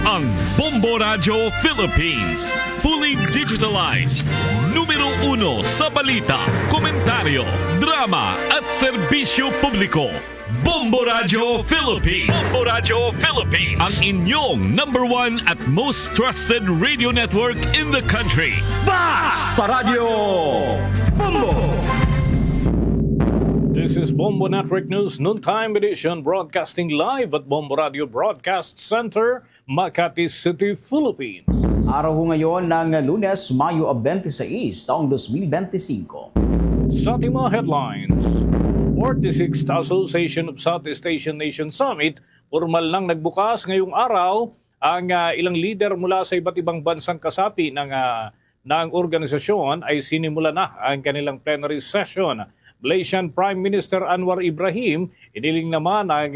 Ang Bombo Radio Philippines. Fully digitalized. Numero 1 sa balita, komentaryo, drama at serbisyo publiko. Bombo Radio Philippines. Bombo Radio Philippines. Ang inyong number 1 at most trusted radio network in the country. Basta Radio Bombo! This is Bombo Network News Noontime Edition, broadcasting live at Bombo Radio Broadcast Center, Makati City, Philippines. Araw ho ngayon ng Lunes, Mayo 26, taong 2025. Sa ating mga headlines, 46th Association of Southeast Asian Nation Summit, formal lang nagbukas ngayong araw. Ang ilang leader mula sa iba't ibang bansang kasapi ng organisasyon ay sinimula na ang kanilang plenary session. Malaysian Prime Minister Anwar Ibrahim iniling naman ang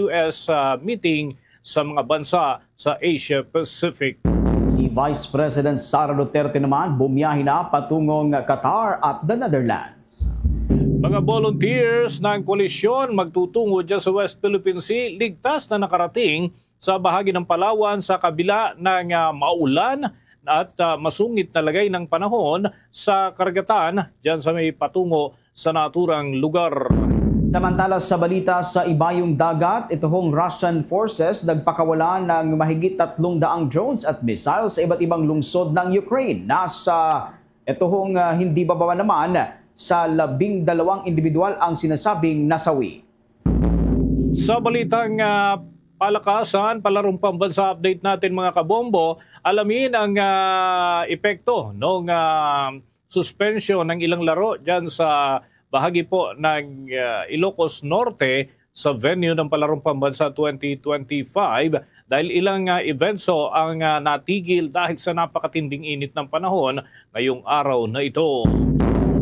US meeting sa mga bansa sa Asia Pacific. Si Vice President Sara Duterte naman bumiyahe na patungong Qatar at the Netherlands. Mga volunteers ng koalisyon magtutungo dyan sa West Philippine Sea, ligtas na nakarating sa bahagi ng Palawan sa kabila ng maulan at masungit na lagay ng panahon sa karagatan dyan sa may patungo sa naturang lugar. Samantala sa balita sa ibayong dagat, ito hong Russian forces nagpakawala ng mahigit 300 drones at missiles sa iba't ibang lungsod ng Ukraine. Nasa ito hong hindi bababa naman sa 12 individual ang sinasabing nasawi. Sa balitang palakasan, palarong pambansa update natin mga kabombo, alamin ang epekto ng suspension ng ilang laro dyan sa bahagi po ng Ilocos Norte sa venue ng palarong pambansa 2025 dahil ilang events ang natigil dahil sa napakatinding init ng panahon ngayong araw na ito.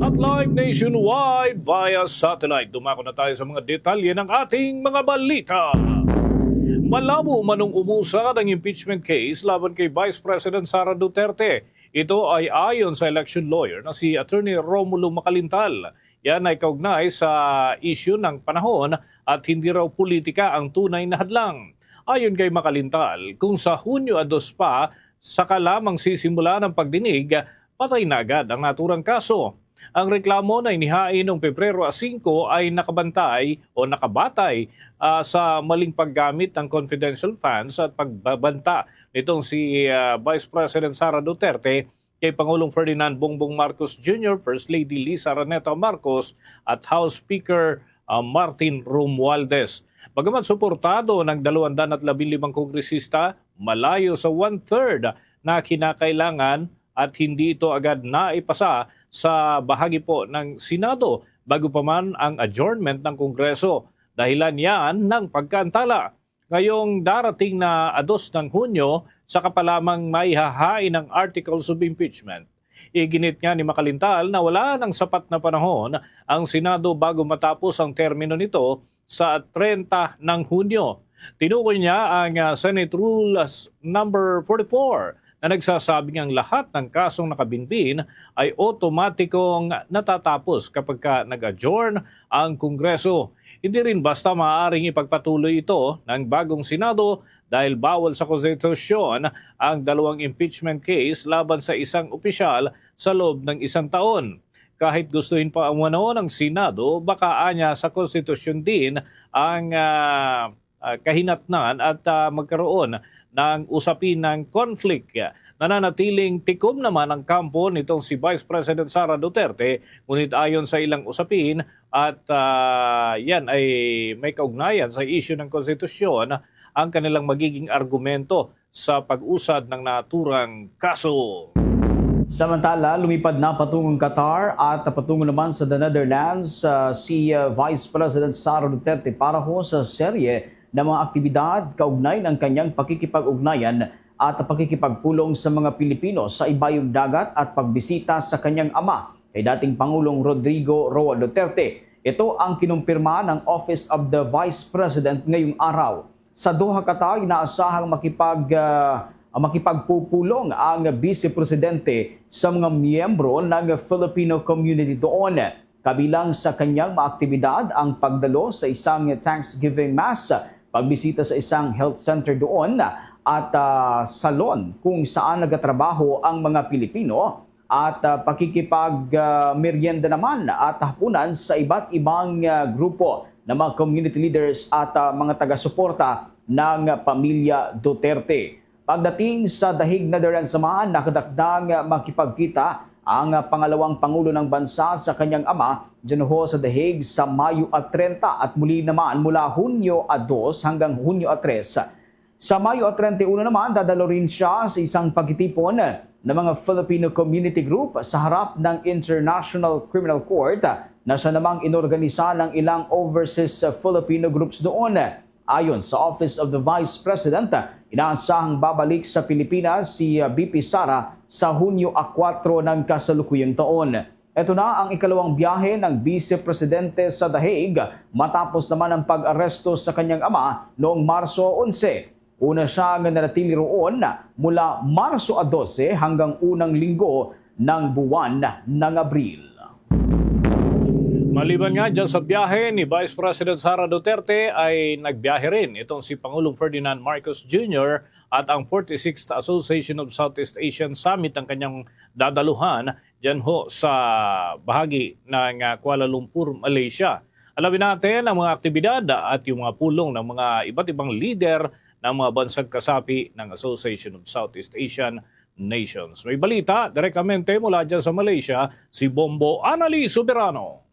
At live nationwide via satellite, dumako na tayo sa mga detalye ng ating mga balita. Malabo manong umusad ang impeachment case laban kay Vice President Sara Duterte. Ito ay ayon sa election lawyer na si Attorney Romulo Macalintal. Yan ay kaugnay sa issue ng panahon at hindi raw politika ang tunay na hadlang. Ayon kay Macalintal, kung sa Hunyo 2 pa, saka lamang sisimula ng pagdinig, patay na agad ang naturang kaso. Ang reklamo na inihain noong Pebrero 5 ay nakabantay o nakabatay sa maling paggamit ng confidential funds at pagbabanta nitong si Vice President Sara Duterte kay Pangulong Ferdinand Bongbong Marcos Jr., First Lady Liza Araneta Marcos at House Speaker Martin Romualdez. Bagamat suportado ng 215 kongresista, malayo sa 1/3 na kinakailangan at hindi ito agad naipasa sa bahagi po ng Senado bago pa man ang adjournment ng Kongreso. Dahilan yan ng pagkaantala. Ngayong darating na 2 ng Hunyo, saka pa lamang maihahain ng Articles of Impeachment. Iginit nga ni Macalintal na wala ng sapat na panahon ang Senado bago matapos ang termino nito sa 30 ng Hunyo. Tinukoy niya ang Senate Rule number 44 na nagsasabing ang lahat ng kasong nakabinbin ay otomatikong natatapos kapag nag-adjourn ang Kongreso. Hindi rin basta maaaring ipagpatuloy ito ng bagong Senado dahil bawal sa konstitusyon ang 2 impeachment case laban sa isang opisyal sa loob ng 1 taon. Kahit gustuhin pa ang ng Senado, baka anya sa konstitusyon din ang kahinatnan at magkaroon ng usapin ng conflict. Nananatiling tikom naman ang kampo nitong si Vice President Sara Duterte, ngunit ayon sa ilang usapin at yan ay may kaugnayan sa issue ng konstitusyon ang kanilang magiging argumento sa pag-usad ng naturang kaso. Samantala, lumipad na patungong Qatar at patungo naman sa the Netherlands si Vice President Sara Duterte para ho sa serye ng mga aktibidad kaugnay ng kanyang pakikipag-ugnayan at pakikipagpulong sa mga Pilipino sa ibayong dagat at pagbisita sa kanyang ama kay dating Pangulong Rodrigo Roa Duterte. Ito ang kinumpirma ng Office of the Vice President ngayong araw. Sa Doha, Qatar, inaasahang makipagpupulong ang Vice Presidente sa mga miyembro ng Filipino community doon. Kabilang sa kanyang mga aktibidad ang pagdalo sa isang Thanksgiving Mass, pagbisita sa isang health center doon at salon kung saan nagatrabaho ang mga Pilipino at pakikipag-merienda naman at hapunan sa iba't ibang grupo ng mga community leaders at mga taga-suporta ng pamilya Duterte. Pagdating sa dahig na daran samahan, nakadakdang makipagkita ang pangalawang Pangulo ng Bansa sa kanyang ama dyan ho sa dahig sa Mayo at 30 at muli naman mula Hunyo 2 hanggang Hunyo 3. Sa Mayo at 31 naman, dadalo rin siya sa isang pagtitipon ng mga Filipino Community Group sa harap ng International Criminal Court na siya namang inorganisa ng ilang overseas Filipino groups doon. Ayon sa Office of the Vice President, inaasahang babalik sa Pilipinas si BP Sara sa Hunyo 4 ng kasalukuyang taon. Ito na ang ikalawang biyahe ng Vice Presidente sa Dahig matapos naman ang pag-aresto sa kanyang ama noong Marso 11. Una siyang nanatili roon mula Marso 12 hanggang unang linggo ng buwan ng Abril. Maliban nga dyan sa biyahe ni Vice President Sara Duterte ay nagbiyahe rin itong si Pangulong Ferdinand Marcos Jr. at ang 46th Association of Southeast Asian Summit ang kanyang dadaluhan dyan ho sa bahagi ng Kuala Lumpur, Malaysia. Alamin natin ang mga aktibidad at yung mga pulong ng mga iba't ibang leader ng mga bansang kasapi ng Association of Southeast Asian Nations. May balita direktamente mula dyan sa Malaysia, si Bombo Annalise Soberano.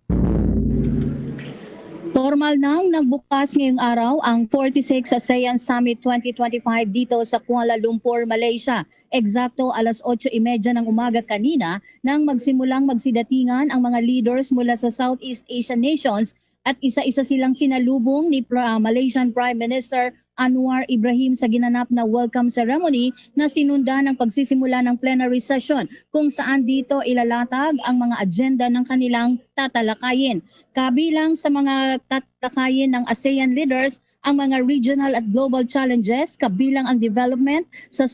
Formal nang nagbukas ngayong araw ang 46 ASEAN Summit 2025 dito sa Kuala Lumpur, Malaysia. Eksakto alas 8:30 ng umaga kanina nang magsimulang magsidatingan ang mga leaders mula sa Southeast Asian nations at isa-isa silang sinalubong ni Malaysian Prime Minister Anwar Ibrahim sa ginanap na welcome ceremony na sinundan ng pagsisimula ng plenary session kung saan dito ilalatag ang mga agenda ng kanilang tatalakayin. Kabilang sa mga tatalakayin ng ASEAN leaders ang mga regional at global challenges kabilang ang development sa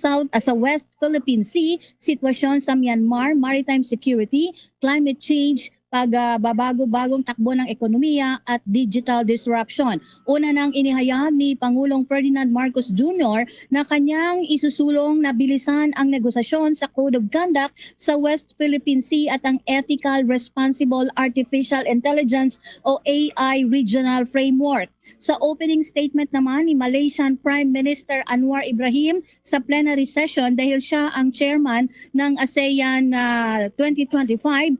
West Philippine Sea, sitwasyon sa Myanmar, maritime security, climate change, pagbabago-bagong takbo ng ekonomiya at digital disruption. Una nang inihayag ni Pangulong Ferdinand Marcos Jr. na kanyang isusulong na bilisan ang negosasyon sa Code of Conduct sa West Philippine Sea at ang Ethical Responsible Artificial Intelligence o AI Regional Framework. Sa opening statement naman ni Malaysian Prime Minister Anwar Ibrahim sa plenary session dahil siya ang chairman ng ASEAN 2025,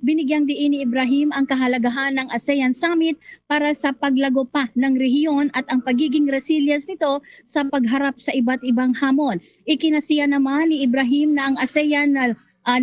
binigyang diin ni Ibrahim ang kahalagahan ng ASEAN Summit para sa paglago pa ng rehiyon at ang pagiging resilience nito sa pagharap sa iba't ibang hamon. Ikinasiya naman ni Ibrahim na ang ASEAN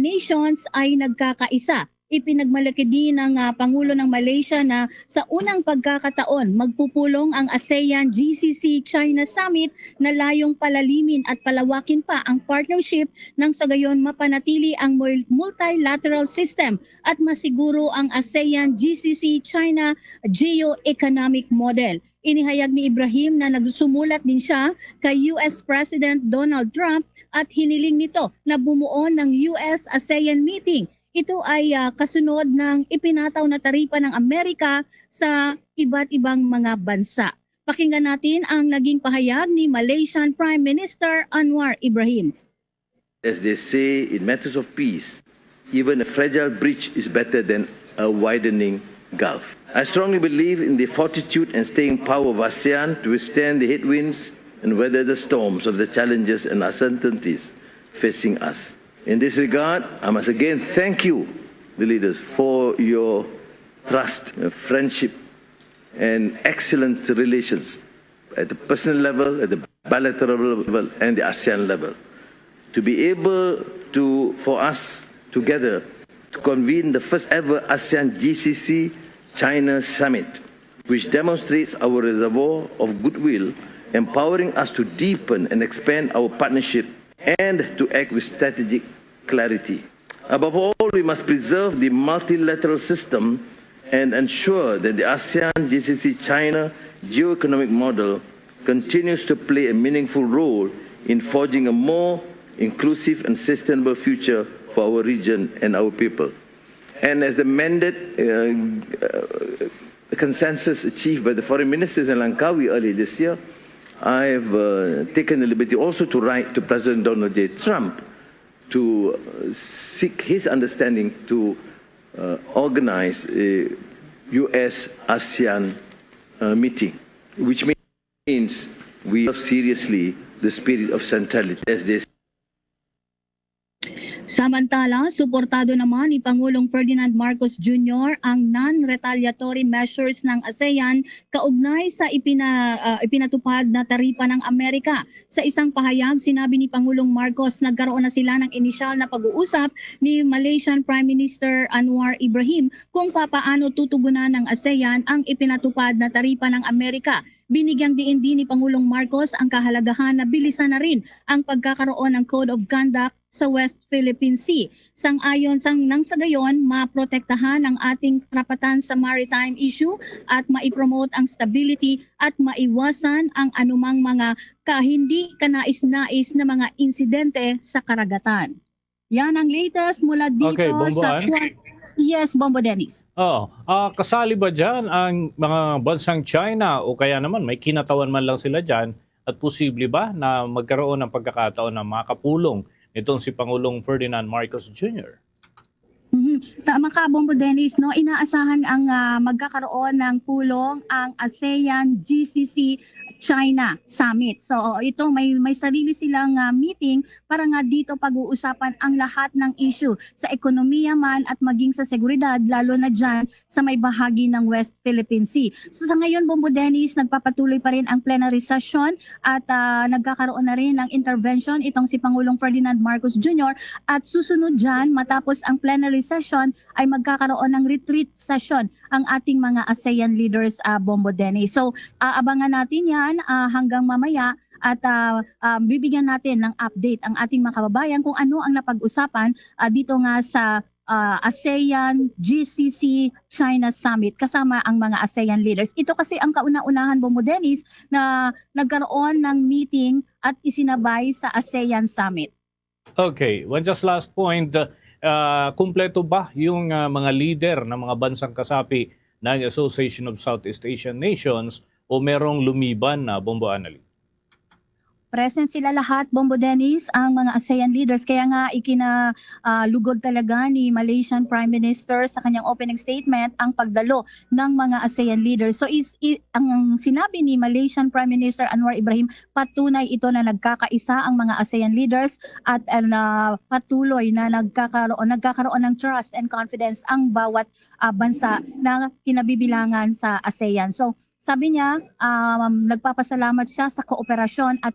nations ay nagkakaisa. Ipinagmalaki din ng Pangulo ng Malaysia na sa unang pagkakataon magpupulong ang ASEAN GCC China Summit na layong palalimin at palawakin pa ang partnership nang sa gayon mapanatili ang multilateral system at masiguro ang ASEAN GCC China geo-economic model. Inihayag ni Ibrahim na nagsumulat din siya kay US President Donald Trump at hiniling nito na bumuo ng US-ASEAN meeting. Ito ay kasunod ng ipinataw na taripa ng Amerika sa iba't ibang mga bansa. Pakinggan natin ang naging pahayag ni Malaysian Prime Minister Anwar Ibrahim. As they say in matters of peace, even a fragile breach is better than a widening gulf. I strongly believe in the fortitude and staying power of ASEAN to withstand the headwinds and weather the storms of the challenges and uncertainties facing us. In this regard, I must again thank you, the leaders, for your trust, friendship, and excellent relations at the personal level, at the bilateral level, and the ASEAN level. To be able to, for us together, to convene the first ever ASEAN GCC China Summit, which demonstrates our reservoir of goodwill, empowering us to deepen and expand our partnership and to act with strategic clarity. Above all, we must preserve the multilateral system and ensure that the ASEAN GCC China geo-economic model continues to play a meaningful role in forging a more inclusive and sustainable future for our region and our people. And as the mandate consensus achieved by the foreign ministers in Langkawi earlier this year, I've taken the liberty also to write to President Donald J. Trump to seek his understanding to organize a US-ASEAN meeting, which means we have seriously the spirit of centrality as they Samantala, suportado naman ni Pangulong Ferdinand Marcos Jr. ang non-retaliatory measures ng ASEAN kaugnay sa ipinatupad na taripa ng Amerika. Sa isang pahayag, sinabi ni Pangulong Marcos nagkaroon na sila ng inisyal na pag-uusap ni Malaysian Prime Minister Anwar Ibrahim kung papaano tutugunan ng ASEAN ang ipinatupad na taripa ng Amerika. Binigyang diin din ni Pangulong Marcos ang kahalagahan na bilisan na rin ang pagkakaroon ng Code of Conduct sa West Philippine Sea. Sang-ayon nang sa gayon, maprotektahan ang ating karapatan sa maritime issue at maipromote ang stability at maiwasan ang anumang mga hindi kanais-nais na mga insidente sa karagatan. Yan ang latest mula dito Okay, sa... Bomboan. Yes, Bombo Dennis. Kasali ba dyan ang mga bansang China o kaya naman may kinatawan man lang sila dyan at posible ba na magkaroon ng pagkakataon na makapulong itong si Pangulong Ferdinand Marcos Jr.? Tama ka, Bombo Dennis, no? Inaasahan ang magkakaroon ng pulong ang ASEAN GCC China Summit. So ito may sarili silang meeting para nga dito pag-uusapan ang lahat ng issue sa ekonomiya man at maging sa seguridad, lalo na dyan sa may bahagi ng West Philippine Sea. So sa ngayon, Bombo Dennis, nagpapatuloy pa rin ang plenary session at nagkakaroon na rin ng intervention itong si Pangulong Ferdinand Marcos Jr. at susunod dyan matapos ang plenary session ay magkakaroon ng retreat session ang ating mga ASEAN leaders, Bombo Dennis. So abangan natin yan hanggang mamaya at bibigyan natin ng update ang ating mga kababayan kung ano ang napag-usapan dito nga sa ASEAN GCC China Summit kasama ang mga ASEAN leaders. Ito kasi ang kauna-unahan, Bombo Dennis, na nagkaroon ng meeting at isinabay sa ASEAN Summit. Okay, one just last point. Kumpleto ba yung mga leader ng mga bansang kasapi ng Association of Southeast Asian Nations o merong lumiban na, Bombo Annalyn? Present sila lahat, Bombo Dennis, ang mga ASEAN leaders. Kaya nga ikinalugod talaga ni Malaysian Prime Minister sa kanyang opening statement ang pagdalo ng mga ASEAN leaders. So ang sinabi ni Malaysian Prime Minister Anwar Ibrahim, patunay ito na nagkakaisa ang mga ASEAN leaders at patuloy na nagkakaroon ng trust and confidence ang bawat bansa na kinabibilangan sa ASEAN. So sabi niya, nagpapasalamat siya sa kooperasyon at